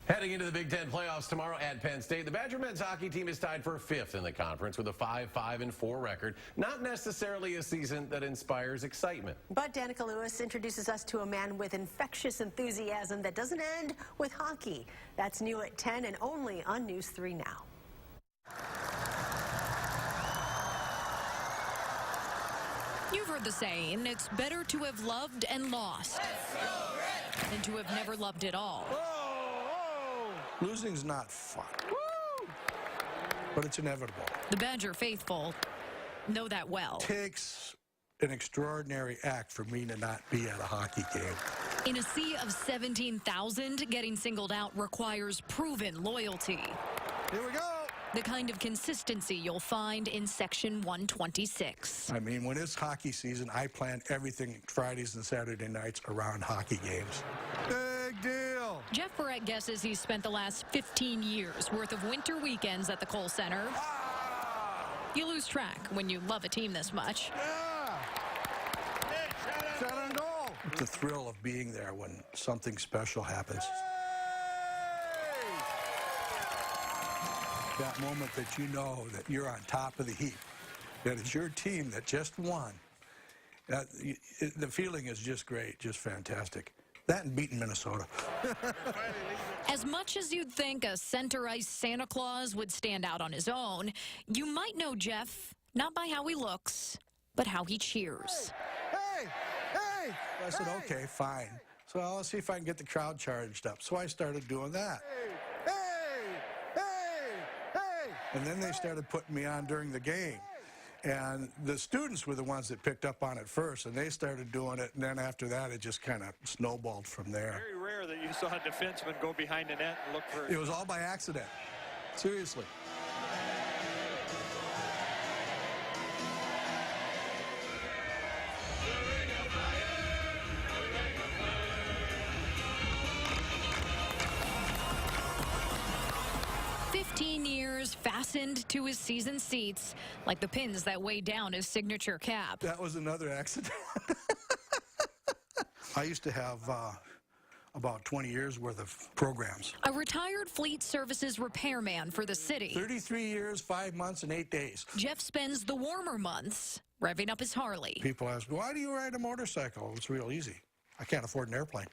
Heading into the Big Ten playoffs tomorrow at Penn State, the Badger men's hockey team is tied for 5th in the conference with a 5-5-4 record. Not necessarily a season that inspires excitement. But Danica Lewis introduces us to a man with infectious enthusiasm that doesn't end with hockey. That's new at 10 and only on News 3 Now. You've heard the saying, it's better to have loved and lost than to have never loved at all. Losing's not fun, but it's inevitable. The Badger faithful know that well. It takes an extraordinary act for me to not be at a hockey game. In a sea of 17,000, getting singled out requires proven loyalty. Here we go. The kind of consistency you'll find in Section 126. I mean, when it's hockey season, I plan everything Fridays and Saturday nights around hockey games. Big deal. Jeff Barrette guesses he's spent the last 15 years worth of winter weekends at the Kohl Center. You lose track when you love a team this much. Shot on goal. The thrill of being there when something special happens. That moment that you know that you're on top of the heap, that it's your team that just won. The feeling is just great, just fantastic. That and beating Minnesota. As much as you'd think a center ice Santa Claus would stand out on his own, you might know Jeff not by how he looks, but how he cheers. Hey! Hey! I said, okay, fine. So I'll see if I can get the crowd charged up. So I started doing that. And then they started putting me on during the game. And the students were the ones that picked up on it first, and they started doing it. And then after that, it just kind of snowballed from there. Very rare that you saw a defenseman go behind the net and look for it. It was all by accident. Seriously. Fastened to his season seats like the pins that weigh down his signature cap. That was another accident. I used to have about 20 years worth of programs. A retired fleet services repairman for the city. 33 years, 5 months, and 8 days. Jeff spends the warmer months revving up his Harley. People ask, why do you ride a motorcycle? It's real easy. I can't afford an airplane.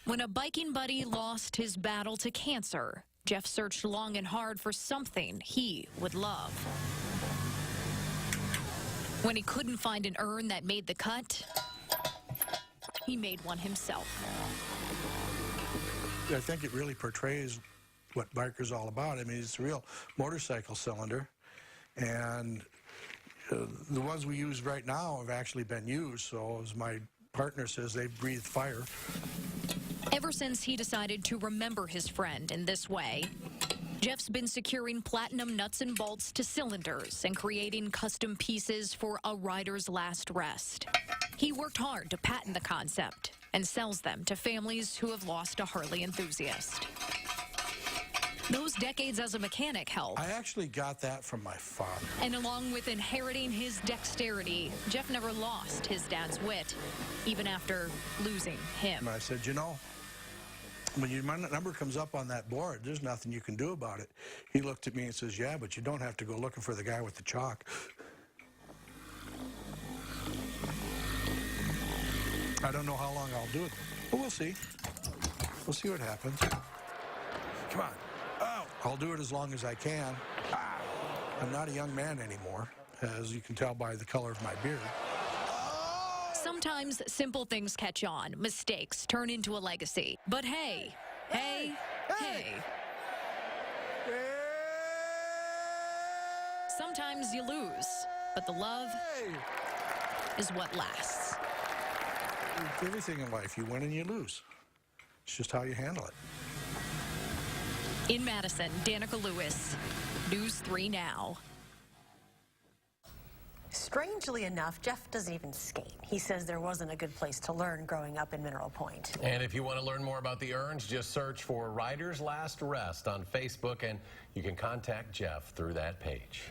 When a biking buddy lost his battle to cancer, Jeff searched long and hard for something he would love. When he couldn't find an urn that made the cut, he made one himself. I think it really portrays what biker's all about. I mean, it's a real motorcycle cylinder, and the ones we use right now have actually been used, so as my partner says, they breathe fire. Ever since he decided to remember his friend in this way, Jeff's been securing platinum nuts and bolts to cylinders and creating custom pieces for a rider's last rest. He worked hard to patent the concept and sells them to families who have lost a Harley enthusiast. Those decades as a mechanic helped. I actually got that from my father. And along with inheriting his dexterity, Jeff never lost his dad's wit, even after losing him. I said, you know, when your number comes up on that board, there's nothing you can do about it. He looked at me and says, yeah, but you don't have to go looking for the guy with the chalk. I don't know how long I'll do it, but we'll see. We'll see what happens. Come on. Oh, I'll do it as long as I can. I'm not a young man anymore, as you can tell by the color of my beard. Sometimes simple things catch on. Mistakes turn into a legacy. But hey. Sometimes you lose, but the love is what lasts. Everything in life, you win and you lose. It's just how you handle it. In Madison, Danica Lewis, News 3 Now. Strangely enough, Jeff doesn't even skate. He says there wasn't a good place to learn growing up in Mineral Point. And if you want to learn more about the urns, just search for Rider's Last Rest on Facebook, and you can contact Jeff through that page.